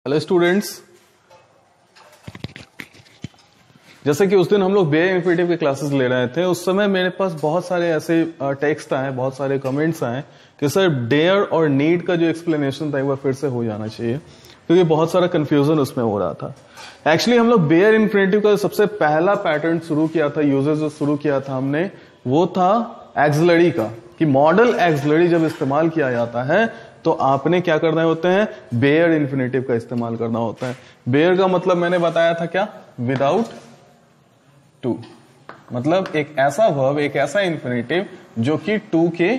Hello students, जैसे कि उस दिन हम लोग बेयर इंफिनिटिव के क्लासेस ले रहे थे, उस समय मेरे पास बहुत सारे ऐसे टेक्स्ट आए, बहुत सारे कमेंट्स आए कि सर डेयर और नीड का जो एक्सप्लेनेशन था एक बार फिर से हो जाना चाहिए, क्योंकि बहुत सारा कंफ्यूजन उसमें हो रहा था। एक्चुअली हम लोग बेयर इंफिनिटिव का सबसे पहला पैटर्न शुरू किया था, यूजेस जो शुरू किया था हमने, वो था एक्सिलरी का, कि मॉडल एक्सिलरी जब इस्तेमाल किया जाता है तो आपने क्या करना होते हैं, बेयर इंफिनिटिव का इस्तेमाल करना होता है। बेयर का मतलब मैंने बताया था क्या, विदाउट टू, मतलब एक ऐसा वर्ब, एक ऐसा इंफिनिटिव जो कि टू के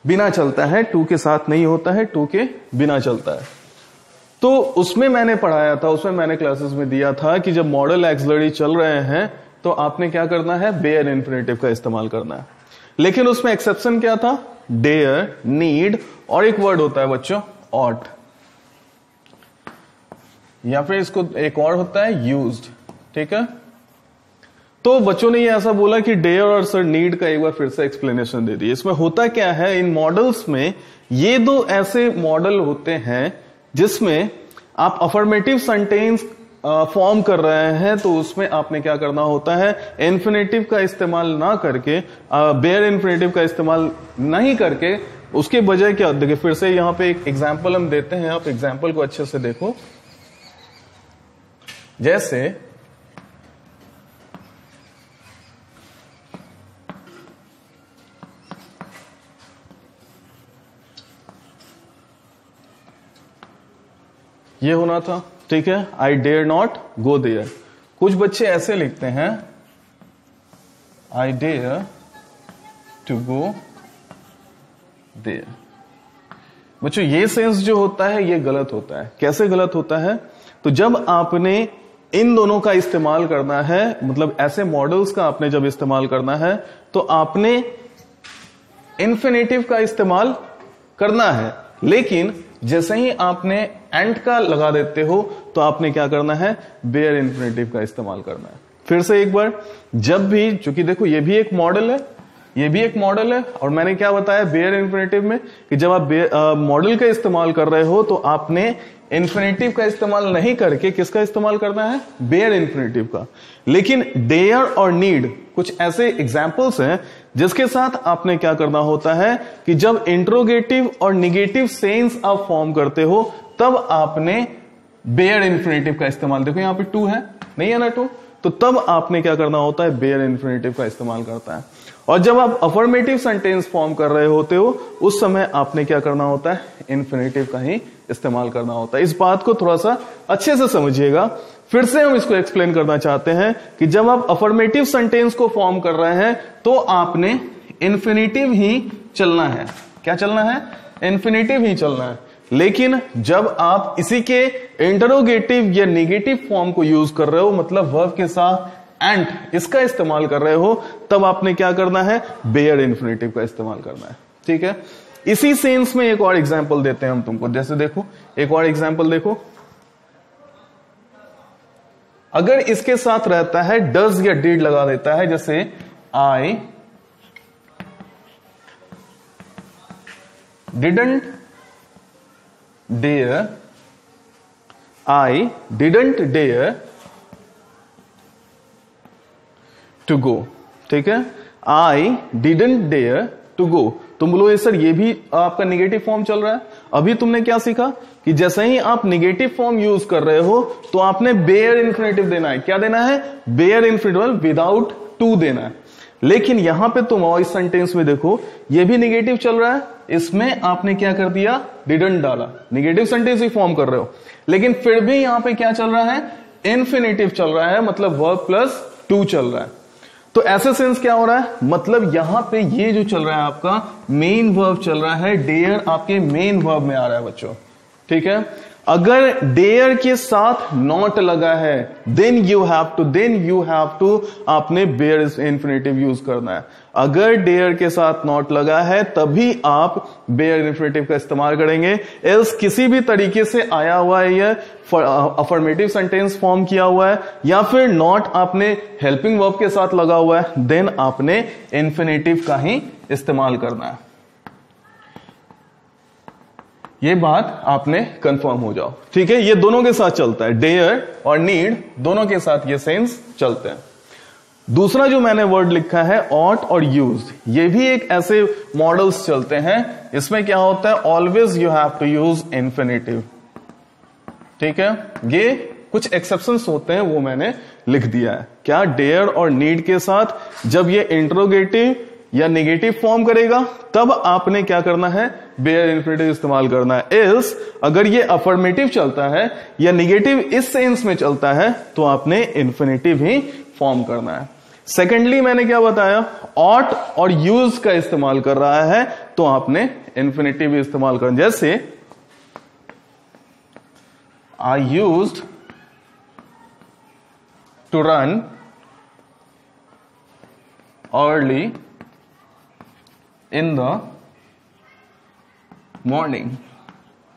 बिना चलता है, टू के साथ नहीं होता है, टू के बिना चलता है। तो उसमें मैंने पढ़ाया था, उसमें मैंने क्लासेस में दिया था कि जब मॉडल एक्सिलरी चल रहे हैं तो आपने क्या करना है, बेयर इंफिनिटिव का इस्तेमाल करना है। लेकिन उसमें एक्सेप्शन क्या था, डेयर, नीड और एक वर्ड होता है बच्चों ऑट, या फिर इसको एक और होता है यूज्ड। ठीक है, तो बच्चों ने ये ऐसा बोला कि डेयर और सर नीड का एक बार फिर से एक्सप्लेनेशन दे दिए। इसमें होता क्या है, इन मॉडल्स में ये दो ऐसे मॉडल होते हैं जिसमें आप अफर्मेटिव सेंटेंस फॉर्म कर रहे हैं, तो उसमें आपने क्या करना होता है, इन्फिनेटिव का इस्तेमाल ना करके, बेयर इन्फिनेटिव का इस्तेमाल नहीं करके, उसके बजाय क्या, देखिए फिर से यहां पे एक एग्जांपल हम देते हैं, आप एग्जांपल को अच्छे से देखो। जैसे ये होना था, ठीक है, I dare not go there. कुछ बच्चे ऐसे लिखते हैं, I dare to go there. बच्चों ये सेंस जो होता है ये गलत होता है। कैसे गलत होता है, तो जब आपने इन दोनों का इस्तेमाल करना है, मतलब ऐसे मॉडल्स का आपने जब इस्तेमाल करना है, तो आपने इन्फिनेटिव का इस्तेमाल करना है। लेकिन जैसे ही आपने एंड का लगा देते हो तो आपने क्या करना है, बेयर इन्फिनेटिव का इस्तेमाल करना है। फिर से एक बार, जब भी, चूंकि देखो ये भी एक मॉडल है, ये भी एक मॉडल है, और मैंने क्या बताया बेयर इन्फिनेटिव में कि जब आप मॉडल का इस्तेमाल कर रहे हो तो आपने इन्फिनेटिव का इस्तेमाल नहीं करके किसका इस्तेमाल करना है, बेयर इन्फिनेटिव का। लेकिन डेयर और नीड कुछ ऐसे एग्जाम्पल्स हैं जिसके साथ आपने क्या करना होता है कि जब इंट्रोगेटिव और निगेटिव सेंस आप फॉर्म करते हो तब आपने बेयर इन्फिनेटिव का इस्तेमाल, देखो यहां पे टू है, नहीं है ना टू, तो तब आपने क्या करना होता है, बेयर इन्फिनेटिव का इस्तेमाल करता है। और जब आप अफर्मेटिव सेंटेंस फॉर्म कर रहे होते हो उस समय आपने क्या करना होता है, इन्फिनेटिव का ही इस्तेमाल करना होता है। इस बात को थोड़ा सा अच्छे से समझिएगा। फिर से हम इसको एक्सप्लेन करना चाहते हैं कि जब आप अफर्मेटिव सेंटेंस को फॉर्म कर रहे हैं तो आपने इन्फिनेटिव ही चलना है। क्या चलना है, इन्फिनेटिव ही चलना है। लेकिन जब आप इसी के इंटरोगेटिव या नेगेटिव फॉर्म को यूज कर रहे हो, मतलब वर्ब के साथ एंड इसका इस्तेमाल कर रहे हो, तब आपने क्या करना है, बेयर इन्फिनेटिव का इस्तेमाल करना है। ठीक है, इसी सेंस में एक और एग्जांपल देते हैं हम तुमको। जैसे देखो, एक और एग्जांपल देखो, अगर इसके साथ रहता है डज या डिड लगा देता है, जैसे I didn't dare, I didn't dare to go. ठीक है, I didn't dare to go. तुम बोलो सर ये भी आपका निगेटिव फॉर्म चल रहा है। अभी तुमने क्या सीखा कि जैसे ही आप निगेटिव फॉर्म यूज कर रहे हो तो आपने बेयर इन्फिनेटिव देना है। क्या देना है, बेयर इन्फिनेटिव विदाउट टू देना है। लेकिन यहां पे तुम इस सेंटेंस में देखो, ये भी निगेटिव चल रहा है, इसमें आपने क्या कर दिया, डिडंट डाला। निगेटिव सेंटेंस ही फॉर्म कर रहे हो, लेकिन फिर भी यहां पे क्या चल रहा है, इन्फिनेटिव चल रहा है, मतलब वर्ब प्लस टू चल रहा है। तो ऐसे सेंस क्या हो रहा है, मतलब यहां पे ये जो चल रहा है आपका मेन वर्ब चल रहा है, डेयर आपके मेन वर्ब में आ रहा है बच्चों। ठीक है, अगर डेयर के साथ नॉट लगा है देन यू हैव टू आपने बेयर इन्फिनेटिव यूज करना है। अगर डेयर के साथ नॉट लगा है तभी आप बेयर इन्फिनेटिव का इस्तेमाल करेंगे। एल्स किसी भी तरीके से आया हुआ है, यह अफर्मेटिव सेंटेंस फॉर्म किया हुआ है या फिर नॉट आपने हेल्पिंग वर्ब के साथ लगा हुआ है, देन आपने इन्फिनेटिव का ही इस्तेमाल करना है। ये बात आपने कंफर्म हो जाओ, ठीक है। ये दोनों के साथ चलता है, डेयर और नीड दोनों के साथ ये सेंस चलते हैं। दूसरा जो मैंने वर्ड लिखा है ऑट और यूज्ड, ये भी एक ऐसे मॉडल्स चलते हैं। इसमें क्या होता है, always you have to use infinitive, ठीक है। ये कुछ एक्सेप्शंस होते हैं, वो मैंने लिख दिया है। क्या, डेयर और नीड के साथ जब ये इंट्रोगेटिव या नेगेटिव फॉर्म करेगा तब आपने क्या करना है, बेयर इंफिनिटिव इस्तेमाल करना है। एल्स अगर ये अफर्मेटिव चलता है या नेगेटिव इस सेंस में चलता है तो आपने इंफिनिटिव ही फॉर्म करना है। सेकेंडली मैंने क्या बताया, ऑट और यूज का इस्तेमाल कर रहा है तो आपने इंफिनिटिव भी इस्तेमाल करना। जैसे I used to run early in the morning.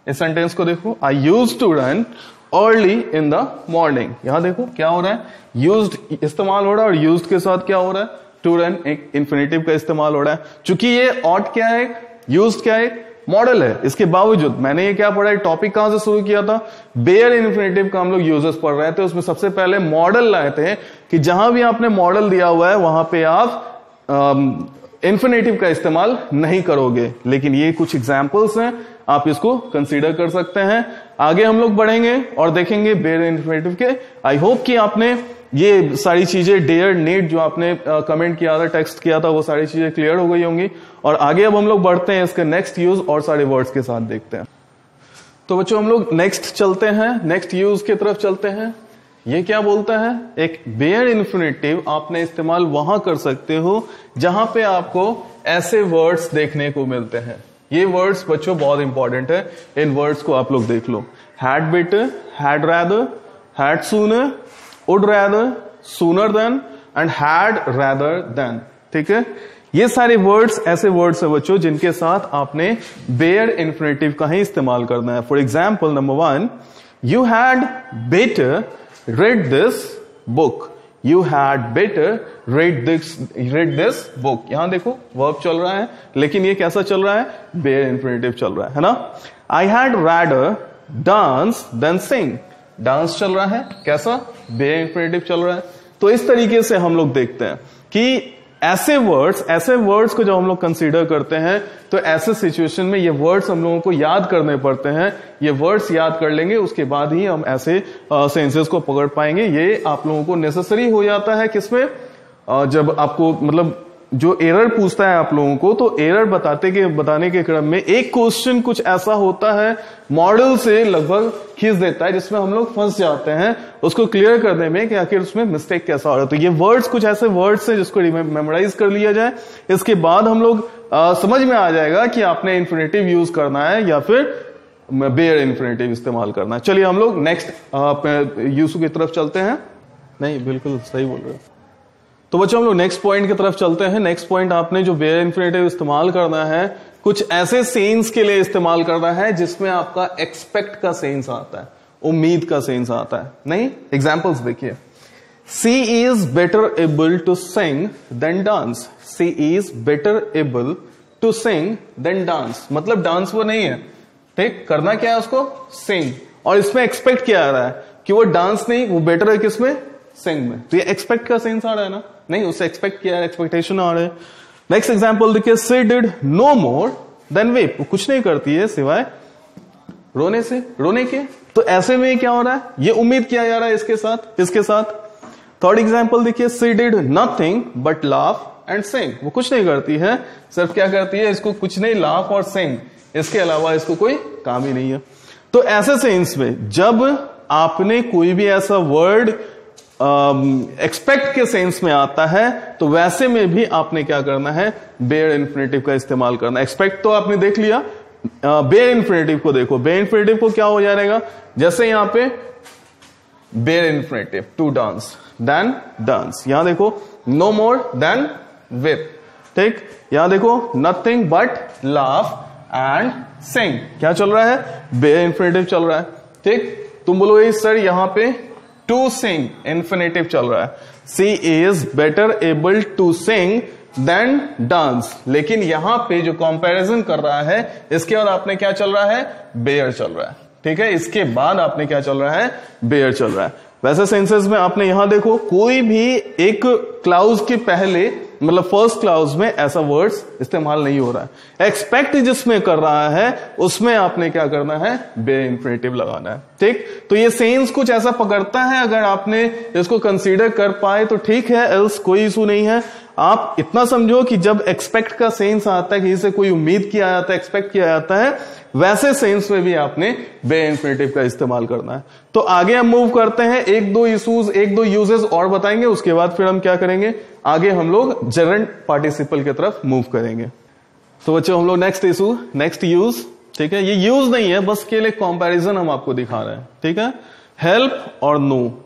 इस सेंटेंस को देखो, I used to run early in the morning. यहां देखो क्या हो रहा है, यूज्ड इस्तेमाल हो रहा है और यूज्ड के साथ क्या हो रहा है, टू रन एक इंफिनिटिव का इस्तेमाल हो रहा है। चूंकि ये ऑट क्या है, यूज्ड क्या है, मॉडल है, इसके बावजूद मैंने ये क्या पढ़ा है, टॉपिक कहां से शुरू किया था, बेयर इन्फिनेटिव का हम लोग यूजेस पढ़ रहे थे। उसमें सबसे पहले मॉडल लाए थे कि जहां भी आपने मॉडल दिया हुआ है वहां पे आप इन्फिनेटिव का इस्तेमाल नहीं करोगे। लेकिन ये कुछ एग्जांपल्स हैं, आप इसको कंसीडर कर सकते हैं। आगे हम लोग बढ़ेंगे और देखेंगे बेयर इन्फिनेटिव के। आई होप कि आपने ये सारी चीजें, डेयर, नीड जो आपने कमेंट किया था, टेक्स्ट किया था, वो सारी चीजें क्लियर हो गई होंगी। और आगे अब हम लोग बढ़ते हैं इसके नेक्स्ट यूज और सारे वर्ड्स के साथ देखते हैं। तो बच्चों हम लोग नेक्स्ट चलते हैं, नेक्स्ट यूज की तरफ चलते हैं। ये क्या बोलता है, एक बेयर इन्फिनेटिव आपने इस्तेमाल वहां कर सकते हो जहां पे आपको ऐसे वर्ड्स देखने को मिलते हैं। ये वर्ड्स बच्चों बहुत इंपॉर्टेंट है, इन वर्ड्स को आप लोग देख लो। Had better, had rather, had sooner, would rather, sooner than and had rather than, ठीक है। ये सारे वर्ड्स ऐसे वर्ड्स है बच्चों जिनके साथ आपने बेयर इन्फिनेटिव का ही इस्तेमाल करना है। For example number 1, you had better read this book, you had better read this book। यहां देखो वर्ब चल रहा है, लेकिन ये कैसा चल रहा है, बेयर इन्फिनेटिव चल रहा है ना। I had rather dance than sing, dance चल रहा है, कैसा, बेयर इन्फिनेटिव चल रहा है। तो इस तरीके से हम लोग देखते हैं कि ऐसे वर्ड्स को जब हम लोग कंसीडर करते हैं तो ऐसे सिचुएशन में ये वर्ड्स हम लोगों को याद करने पड़ते हैं। ये वर्ड्स याद कर लेंगे उसके बाद ही हम ऐसे सेंसेस को पकड़ पाएंगे। ये आप लोगों को नेसेसरी हो जाता है किसमें, जब आपको मतलब जो एरर पूछता है आप लोगों को, तो एरर बताने के क्रम में एक क्वेश्चन कुछ ऐसा होता है मॉडल से लगभग खींच देता है जिसमें हम लोग फंस जाते हैं उसको क्लियर करने में कि आखिर उसमें मिस्टेक कैसा हो रहा है। तो ये वर्ड्स कुछ ऐसे वर्ड्स हैं जिसको मेमोराइज कर लिया जाए, इसके बाद हम लोग समझ में आ जाएगा कि आपने इन्फिनेटिव यूज करना है या फिर बेयर इन्फिनेटिव इस्तेमाल करना है। चलिए हम लोग नेक्स्ट यूज की तरफ चलते हैं। नहीं, बिल्कुल सही बोल रहे हैं। तो बच्चों हम लोग नेक्स्ट पॉइंट की तरफ चलते हैं। नेक्स्ट पॉइंट, आपने जो बेयर इन्फिनेटिव इस्तेमाल करना है कुछ ऐसे सेंस के लिए इस्तेमाल करना है जिसमें आपका एक्सपेक्ट का सेंस आता है, उम्मीद का सेंस आता है। नहीं, एग्जांपल्स देखिए, she is better able to sing than dance. She is better able to sing than dance, मतलब डांस वो नहीं है, ठीक, करना क्या है उसको, सिंग। और इसमें एक्सपेक्ट क्या आ रहा है कि वो डांस नहीं, वो बेटर है किसमें, सिंग में। तो ये एक्सपेक्ट का सेंस आ रहा है ना, नहीं, उससे एक्सपेक्ट किया है, एक्सपेक्टेशन आ रहा है। नेक्स्ट एग्जांपल देखिए, she did know more then वेप, वो कुछ नहीं करती है सिवाय रोने के। तो ऐसे में क्या हो रहा है, ये उम्मीद किया जा रहा है इसके साथ। थर्ड एग्जांपल देखिए, she did nothing but laugh and sing, वो कुछ नहीं करती है, सिर्फ क्या करती है, इसको कुछ नहीं, लाफ और सिंग, इसके अलावा इसको कोई काम ही नहीं है। तो ऐसे सेंस में जब आपने कोई भी ऐसा वर्ड एक्सपेक्ट के सेंस में आता है तो वैसे में भी आपने क्या करना है, बेयर इन्फिनेटिव का इस्तेमाल करना। एक्सपेक्ट तो आपने देख लिया, बेयर इन्फिनेटिव को देखो। बेयर इन्फिनेटिव को क्या हो जाएगा, जैसे यहां पे bare infinitive to dance than dance, यहां देखो नो मोर देन विप, ठीक, यहां देखो nothing but laugh and sing, क्या चल रहा है, बेयर इन्फिनेटिव चल रहा है, ठीक। तुम बोलोगे सर यहां पे टू सिंग इन्फिनेटिव चल रहा है, she is better able to sing than dance. लेकिन यहां पे जो कंपैरिजन कर रहा है, इसके बाद आपने क्या चल रहा है, बेयर चल रहा है। ठीक है, इसके बाद आपने क्या चल रहा है, बेयर चल रहा है। वैसे सेंसेस में आपने यहां देखो, कोई भी एक क्लाउज के पहले मतलब फर्स्ट क्लाउज में ऐसा वर्ड्स इस्तेमाल नहीं हो रहा है। एक्सपेक्ट जिसमें कर रहा है उसमें आपने क्या करना है, बेयर इंफिनिटिव लगाना है। ठीक, तो ये सेंस कुछ ऐसा पकड़ता है, अगर आपने इसको कंसीडर कर पाए तो ठीक है, एल्स कोई इशू नहीं है। आप इतना समझो कि जब एक्सपेक्ट का सेंस आता है, किसी से कोई उम्मीद किया जाता है, एक्सपेक्ट किया जाता है, वैसे सेंस में भी आपने बेयर इंफिनिटिव का इस्तेमाल करना है। तो आगे हम मूव करते हैं, एक दो इशूज, एक दो यूजेस और बताएंगे, उसके बाद फिर हम क्या करेंगे, आगे हम लोग जेरेंट पार्टिसिपल की तरफ मूव करेंगे। तो बच्चों हम लोग नेक्स्ट इशू, नेक्स्ट यूज, ठीक है, ये यूज नहीं है, बस के लिए कंपैरिजन हम आपको दिखा रहे हैं। ठीक है, हेल्प और नो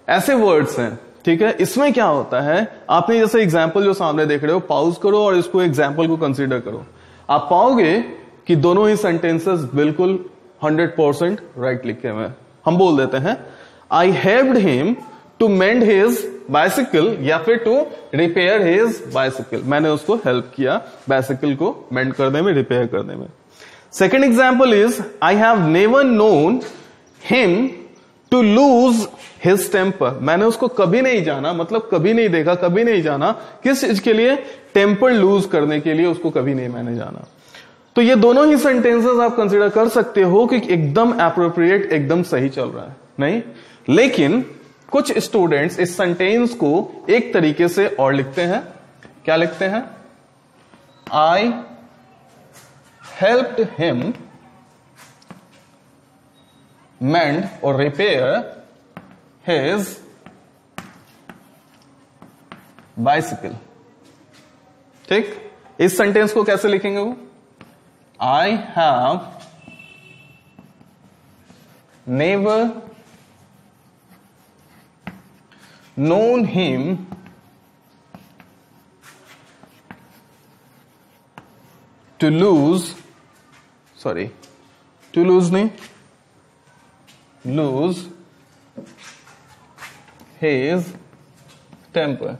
ऐसे वर्ड्स हैं। ठीक है, इसमें क्या होता है, आपने जैसे एग्जाम्पल जो सामने देख रहे हो, पॉज करो और इसको एग्जाम्पल को कंसीडर करो। आप पाओगे कि दोनों ही सेंटेंसेस बिल्कुल 100% राइट लिखे हुए हैं। हम बोल देते हैं, I helped him to mend his bicycle, या फिर टू रिपेयर हिज बाइसिकल। मैंने उसको हेल्प किया बाइसिकल को मेंड करने में, रिपेयर करने में। Second example is, I have never known him to lose his temper. मैंने उसको कभी नहीं जाना, मतलब कभी नहीं देखा, कभी नहीं जाना, किस चीज के लिए, टेम्पर लूज करने के लिए उसको कभी नहीं मैंने जाना। तो ये दोनों ही सेंटेंसेस आप कंसीडर कर सकते हो कि एकदम एप्रोप्रिएट, एकदम सही चल रहा है, नहीं। लेकिन कुछ स्टूडेंट्स इस सेंटेंस को एक तरीके से और लिखते हैं। क्या लिखते हैं, आई हेल्प्ड हिम मेंड और रिपेयर हिज बाइसिकल। ठीक, इस सेंटेंस को कैसे लिखेंगे वो, I have never known him to lose his temper।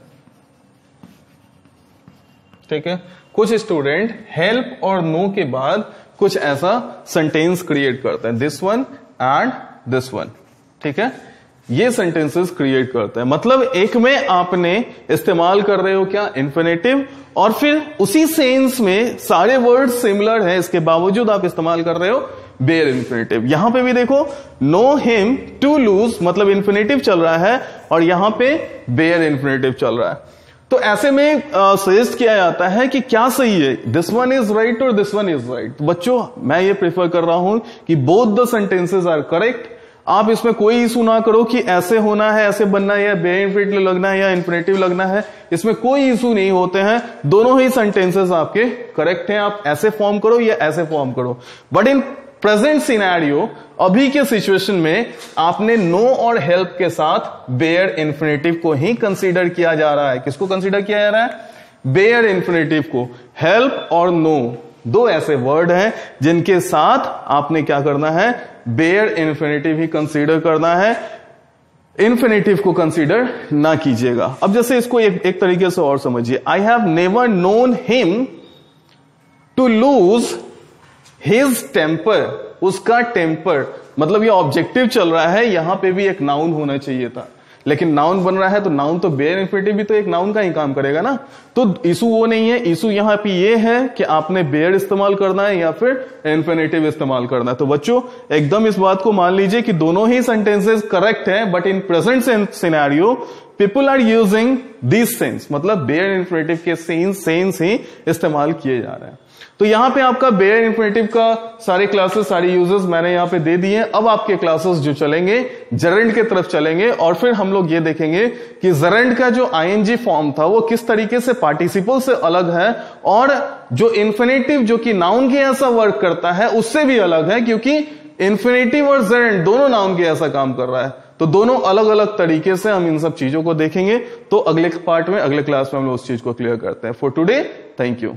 ठीक है, कुछ स्टूडेंट हेल्प और नो के बाद कुछ ऐसा सेंटेंस क्रिएट करते हैं, this one and this one. ठीक है, ये सेंटेंसेस क्रिएट करते हैं, मतलब एक में आपने इस्तेमाल कर रहे हो क्या, इंफिनिटिव, और फिर उसी सेंस में सारे वर्ड सिमिलर हैं, इसके बावजूद आप इस्तेमाल कर रहे हो बेयर इंफिनिटिव। यहां पे भी देखो, नो हिम टू लूज मतलब इंफिनिटिव चल रहा है, और यहां पे बेयर इंफिनिटिव चल रहा है। तो ऐसे में सजेस्ट किया जाता है कि क्या सही है, दिस वन इज राइट और दिस वन इज राइट। बच्चों मैं ये प्रेफर कर रहा हूं कि both the sentences are correct. आप इसमें कोई इशू ना करो कि ऐसे होना है, ऐसे बनना है, या बेयर इंफिनिटिव लगना है या इंफिनिटिव लगना है, इसमें कोई इशू नहीं होते हैं। दोनों ही सेंटेंसेस आपके करेक्ट हैं, आप ऐसे फॉर्म करो या ऐसे फॉर्म करो। बट इन प्रेजेंट सिनेरियो, अभी के सिचुएशन में आपने नो और हेल्प के साथ बेयर इंफिनिटिव को ही कंसीडर किया जा रहा है। किसको कंसीडर किया जा रहा है, बेयर इंफिनिटिव को। हेल्प और नो दो ऐसे वर्ड हैं जिनके साथ आपने क्या करना है, बेयर इंफिनिटिव ही कंसीडर करना है, इंफिनिटिव को कंसीडर ना कीजिएगा। अब जैसे इसको एक तरीके से और समझिए, I have never known him to lose his temper, उसका टेम्पर, मतलब ये ऑब्जेक्टिव चल रहा है, यहां पे भी एक नाउन होना चाहिए था, लेकिन नाउन बन रहा है, तो नाउन तो बेयर इंफिनिटिव भी तो एक नाउन का ही काम करेगा ना। तो इशू वो नहीं है, इशू यहां पे ये है कि आपने बेयर इस्तेमाल करना है या फिर इंफिनिटिव इस्तेमाल करना है। तो बच्चों एकदम इस बात को मान लीजिए कि दोनों ही सेंटेंसेस करेक्ट हैं, but in present scenario people are using this sense, मतलब बेयर इंफिनिटिव के सेंस ही इस्तेमाल किए जा रहे हैं। तो यहां पे आपका बेयर इंफिनिटिव का सारे क्लासेस, सारी यूजेस मैंने यहां पे दे दिए। अब आपके क्लासेस जो चलेंगे जेरेंड के तरफ चलेंगे, और फिर हम लोग ये देखेंगे कि जेरेंड का जो आईएनजी फॉर्म था वो किस तरीके से पार्टिसिपल से अलग है, और जो इंफिनिटिव जो कि नाउन के ऐसा वर्क करता है उससे भी अलग है, क्योंकि इंफिनिटिव और जेरेंड दोनों नाउन के ऐसा काम कर रहा है। तो दोनों अलग अलग तरीके से हम इन सब चीजों को देखेंगे। तो अगले पार्ट में, अगले क्लास में हम लोग उस चीज को क्लियर करते हैं। For today, thank you.